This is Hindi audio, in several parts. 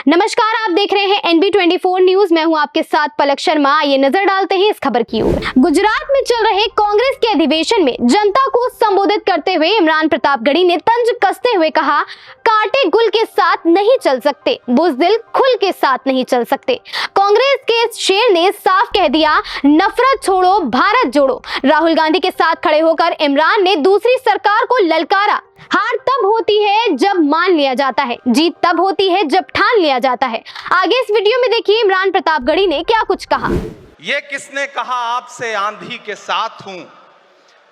नमस्कार, आप देख रहे हैं NB24 न्यूज। मैं हूं आपके साथ पलक शर्मा। आइए नजर डालते हैं इस खबर की ओर। गुजरात में चल रहे कांग्रेस के अधिवेशन में जनता को संबोधित करते हुए इमरान प्रतापगढ़ी ने तंज कसते हुए कहा, कांटे गुल के साथ नहीं चल सकते, बुज़दिल खुल के साथ नहीं चल सकते। कांग्रेस के शेर ने साफ कह दिया, नफरत छोड़ो, भारत जोड़ो। राहुल गांधी के साथ खड़े होकर इमरान ने दूसरी सरकार को ललकारा। हार तब होती है जब मान लिया जाता है, जीत तब होती है जब ठान लिया जाता है। आगे इस वीडियो में देखिए इमरान प्रतापगढ़ी ने क्या कुछ कहा। ये किसने कहा आपसे आंधी के साथ हूं,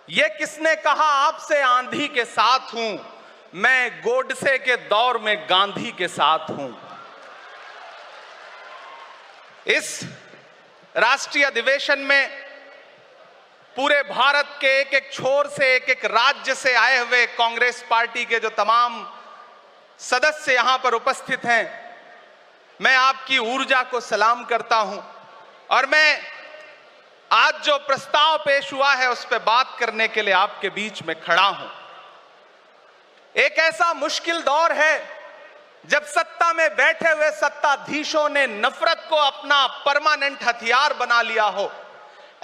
ये किसने कहा आपसे आंधी के साथ हूं, मैं गोडसे के दौर में गांधी के साथ हूं। इस राष्ट्रीय अधिवेशन में पूरे भारत के एक एक छोर से, एक एक राज्य से आए हुए कांग्रेस पार्टी के जो तमाम सदस्य यहां पर उपस्थित हैं, मैं आपकी ऊर्जा को सलाम करता हूं और मैं आज जो प्रस्ताव पेश हुआ है उस पर बात करने के लिए आपके बीच में खड़ा हूं। एक ऐसा मुश्किल दौर है जब सत्ता में बैठे हुए सत्ताधीशों ने नफरत को अपना परमानेंट हथियार बना लिया हो।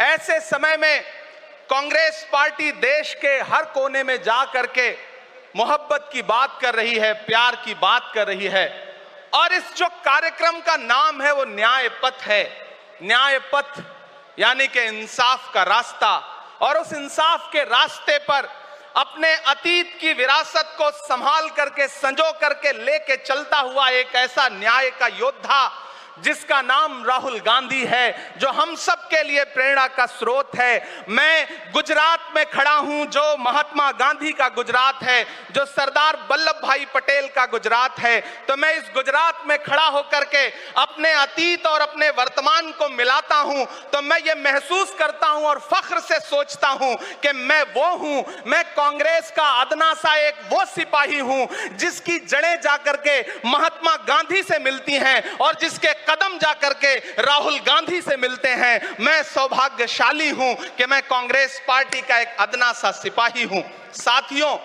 ऐसे समय में कांग्रेस पार्टी देश के हर कोने में जा करके मोहब्बत की बात कर रही है, प्यार की बात कर रही है। और इस जो कार्यक्रम का नाम है वो न्याय पथ है। न्याय पथ यानी कि इंसाफ का रास्ता। और उस इंसाफ के रास्ते पर अपने अतीत की विरासत को संभाल करके, संजो करके लेके चलता हुआ एक ऐसा न्याय का योद्धा जिसका नाम राहुल गांधी है, जो हम सब के लिए प्रेरणा का स्रोत है। मैं गुजरात में खड़ा हूं, जो महात्मा गांधी का गुजरात है, जो सरदार वल्लभ भाई पटेल का गुजरात है। तो मैं इस गुजरात में खड़ा होकर के अपने अतीत और अपने वर्तमान को मिलाता हूं तो मैं ये महसूस करता हूं और फख्र से सोचता हूं कि मैं वो हूं, मैं कांग्रेस का अदना सा एक वो सिपाही हूं जिसकी जड़ें जाकर के महात्मा गांधी से मिलती हैं और जिसके कदम जाकर के राहुल गांधी से मिलते हैं। मैं सौभाग्यशाली हूं कि मैं कांग्रेस पार्टी का एक अदना सा सिपाही हूं। साथियों,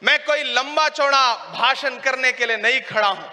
मैं कोई लंबा चौड़ा भाषण करने के लिए नहीं खड़ा हूं,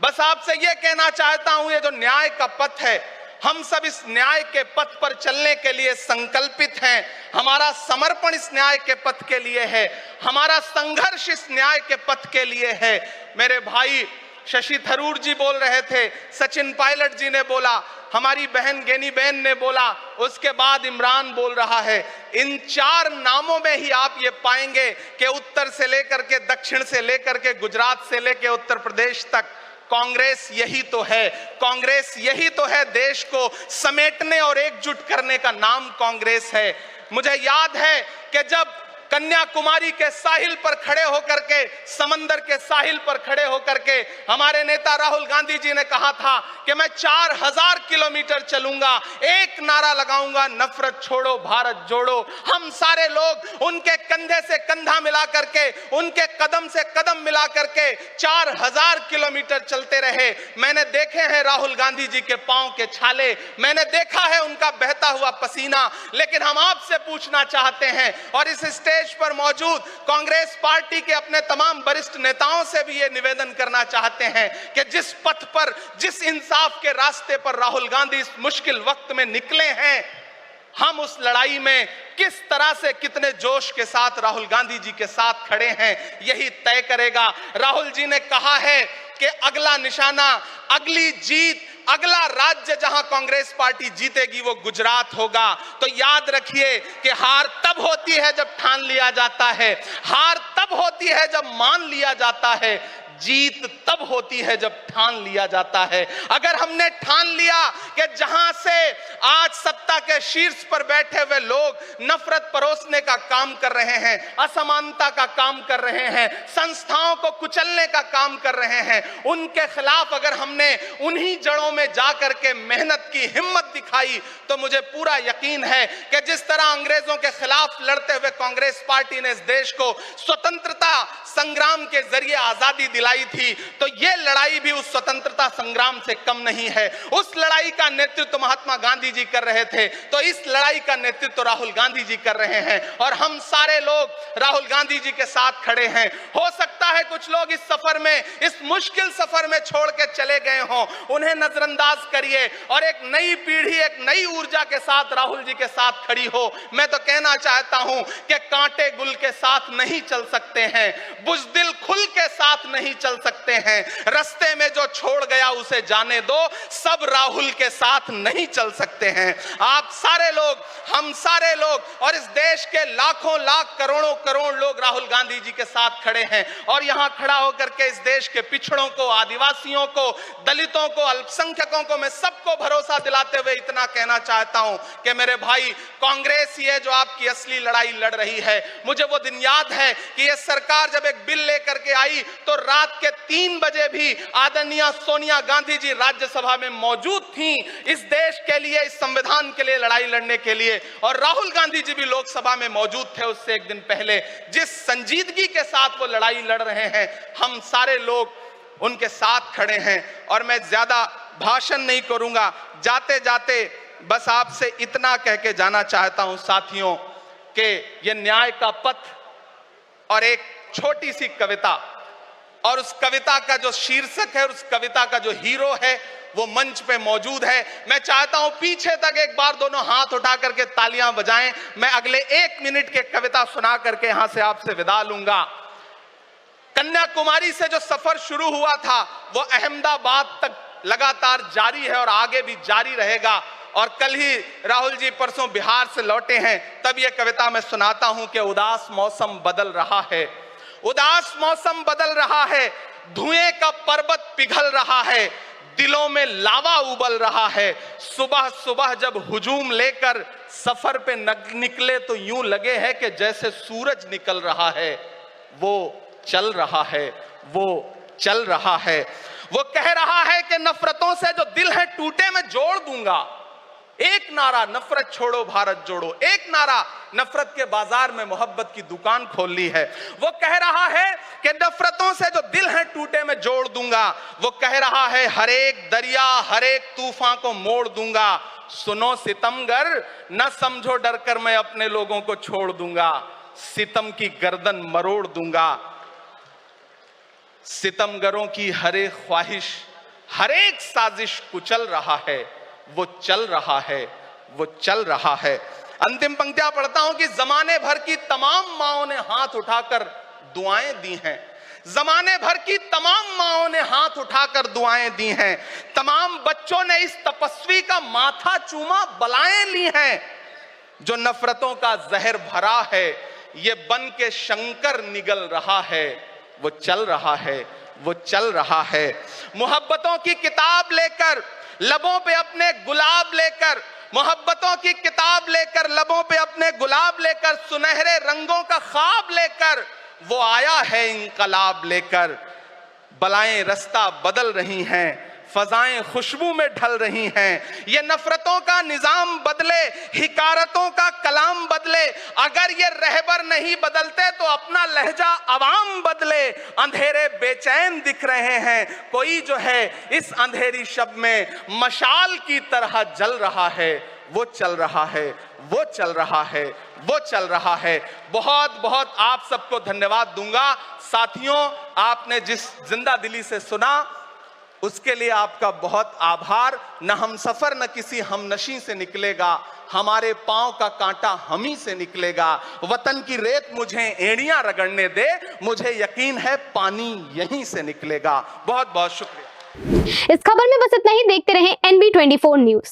बस आपसे यह कहना चाहता हूं, ये जो न्याय का पथ है, हम सब इस न्याय के पथ पर चलने के लिए संकल्पित हैं। हमारा समर्पण इस न्याय के पथ के लिए है, हमारा संघर्ष इस न्याय के पथ के लिए है। मेरे भाई शशि थरूर जी बोल रहे थे, सचिन पायलट जी ने बोला, हमारी बहन गेनी बहन ने बोला, उसके बाद इमरान बोल रहा है। इन चार नामों में ही आप ये पाएंगे कि उत्तर से लेकर के, दक्षिण से लेकर के, गुजरात से लेकर उत्तर प्रदेश तक कांग्रेस यही तो है। कांग्रेस यही तो है, देश को समेटने और एकजुट करने का नाम कांग्रेस है। मुझे याद है कि जब कन्याकुमारी के साहिल पर खड़े होकर के, समंदर के साहिल पर खड़े होकर के हमारे नेता राहुल गांधी जी ने कहा था कि मैं 4000 किलोमीटर चलूंगा, एक नारा लगाऊंगा, नफरत छोड़ो, भारत जोड़ो। हम सारे लोग उनके कंधे से कंधा मिला करके, उनके कदम से कदम मिला करके 4000 किलोमीटर चलते रहे। मैंने देखे हैं राहुल गांधी जी के पांव के छाले, मैंने देखा है उनका बहता हुआ पसीना। लेकिन हम आपसे पूछना चाहते हैं और इस स्टेज पर मौजूद कांग्रेस पार्टी के अपने तमाम वरिष्ठ नेताओं से भी ये निवेदन करना चाहते हैं कि जिस पथ पर, जिस इंसाफ के रास्ते पर राहुल गांधी इस मुश्किल वक्त में निकले हैं, हम उस लड़ाई में किस तरह से, कितने जोश के साथ राहुल गांधी जी के साथ खड़े हैं, यही तय करेगा। राहुल जी ने कहा है कि अगला निशाना, अगली जीत, अगला राज्य जहां कांग्रेस पार्टी जीतेगी वो गुजरात होगा। तो याद रखिए कि हार तब होती है जब ठान लिया जाता है, हार तब होती है जब मान लिया जाता है, जीत तब होती है जब ठान लिया जाता है। अगर हमने ठान लिया कि जहां से आज सत्ता के शीर्ष पर बैठे हुए लोग नफरत परोसने का काम कर रहे हैं, असमानता का काम कर रहे हैं, संस्थाओं को कुचलने का काम कर रहे हैं, उनके खिलाफ अगर हमने उन्हीं जड़ों में जाकर के मेहनत की, हिम्मत दिखाई, तो मुझे पूरा यकीन है कि जिस तरह अंग्रेजों के खिलाफ लड़ते हुए कांग्रेस पार्टी ने इस देश को स्वतंत्रता संग्राम के जरिए आजादी दिलाई थी, तो ये लड़ाई भी उस स्वतंत्रता संग्राम से कम नहीं है। उस लड़ाई का नेतृत्व महात्मा गांधी जी कर रहे थे, तो इस लड़ाई का नेतृत्व राहुल गांधी जी कर रहे हैं और हम सारे लोग राहुल गांधी जी के साथ खड़े हैं। हो सकता है कुछ लोग इस सफर में, इस मुश्किल सफर में छोड़ के चले गए हों, उन्हें नजरअंदाज करिए और एक नई पीढ़ी, एक नई ऊर्जा के साथ राहुल जी के साथ खड़ी हो। मैं तो कहना चाहता हूं कि कांटे गुल के साथ नहीं चल सकते हैं, बुज़दिल खुल के साथ नहीं चल सकते हैं। रास्ते में जो छोड़ गया उसे जाने दो, सब राहुल के साथ नहीं चल सकते हैं। आप सारे लोग, हम सारे लोग और इस देश के लाखों लाख करोड़ों करोड़ लोग राहुल गांधी जी के साथ खड़े हैं और यहां खड़ा होकर के इस देश के पिछड़ों को, आदिवासियों को, दलितों को, अल्पसंख्यकों को मैं सबको भरोसा दिलाते हुए इतना कहना चाहता हूं कि मेरे भाई, कांग्रेस ही है जो आपकी असली लड़ाई लड़ रही है। मुझे वो दिन याद है कि ये सरकार जब एक बिल लेकर के आई तो रात के 3 बजे भी आदरणीय सोनिया गांधी जी राज्यसभा में मौजूद थी इस देश के लिए, इस संविधान के लिए लड़ाई लड़ने के लिए, और राहुल गांधी जी भी लोकसभा में मौजूद थे उससे एक दिन पहले। जिस संजीदगी के साथ वो लड़ाई लड़ रहे हैं, हम सारे लोग उनके साथ खड़े हैं। और मैं ज्यादा भाषण नहीं करूंगा, जाते जाते बस आपसे इतना कह के जाना चाहता हूं साथियों कि ये न्याय का पथ और एक छोटी सी कविता, और उस कविता का जो शीर्षक है, उस कविता का जो हीरो है वो मंच पे मौजूद है। मैं चाहता हूं पीछे तक एक बार दोनों हाथ उठा करके तालियां बजाएं। मैं अगले 1 मिनट के कविता सुना करके यहां से आपसे विदा लूंगा। कन्याकुमारी से जो सफर शुरू हुआ था वो अहमदाबाद तक लगातार जारी है और आगे भी जारी रहेगा। और कल ही राहुल जी परसों बिहार से लौटे हैं, तब ये कविता मैं सुनाता हूं कि उदास मौसम बदल रहा है, उदास मौसम बदल रहा है, धुएं का पर्वत पिघल रहा है, दिलों में लावा उबल रहा है। सुबह सुबह जब हुजूम लेकर सफर पे निकले तो यूं लगे है कि जैसे सूरज निकल रहा है। वो चल रहा है, वो चल रहा है। वो कह रहा है कि नफरतों से जो दिल है टूटे मैं जोड़ दूंगा। एक नारा नफरत छोड़ो भारत जोड़ो, एक नारा नफरत के बाजार में मोहब्बत की दुकान खोल ली है। वो कह रहा है कि नफरतों से जो दिल है टूटे मैं जोड़ दूंगा। वो कह रहा है हर एक दरिया, हर एक तूफान को मोड़ दूंगा। सुनो सितमगर, न समझो डर कर मैं अपने लोगों को छोड़ दूंगा। सितम की गर्दन मरोड़ दूंगा। सितमगरों की हर एक ख्वाहिश, हर एक साजिश कुचल रहा है। वो चल रहा है, वो चल रहा है। अंतिम पंक्तियां पढ़ता हूं कि जमाने भर की तमाम माओं ने हाथ उठाकर दुआएं दी हैं। जमाने भर की तमाम माओं ने हाथ उठाकर दुआएं दी हैं। तमाम बच्चों ने इस तपस्वी का माथा चूमा, बलाएं ली हैं। जो नफरतों का जहर भरा है, ये बन के शंकर निगल रहा है। वो चल रहा है, वो चल रहा है। मोहब्बतों की किताब लेकर, लबों पे अपने गुलाब लेकर, मोहब्बतों की किताब लेकर, लबों पे अपने गुलाब लेकर, सुनहरे रंगों का ख्वाब लेकर वो आया है इंकलाब लेकर। बलाएं रास्ता बदल रही हैं, फजाएं खुशबू में ढल रही हैं। ये नफरतों का निजाम बदले, हिकारतों का कलाम बदले। अगर ये रहबर नहीं बदलते तो अपना लहजा अवाम बदले। अंधेरे बेचैन दिख रहे हैं, कोई जो है इस अंधेरी शब में मशाल की तरह जल रहा है। वो चल रहा है, वो चल रहा है, वो चल रहा है। बहुत बहुत आप सबको धन्यवाद दूंगा। साथियों, आपने जिस जिंदा दिली से सुना उसके लिए आपका बहुत आभार। न हम सफर न किसी हमनशी से निकलेगा, हमारे पांव का कांटा हम ही से निकलेगा। वतन की रेत मुझे एड़ियां रगड़ने दे, मुझे यकीन है पानी यहीं से निकलेगा। बहुत बहुत शुक्रिया। इस खबर में बस इतना ही। देखते रहें NB24 न्यूज।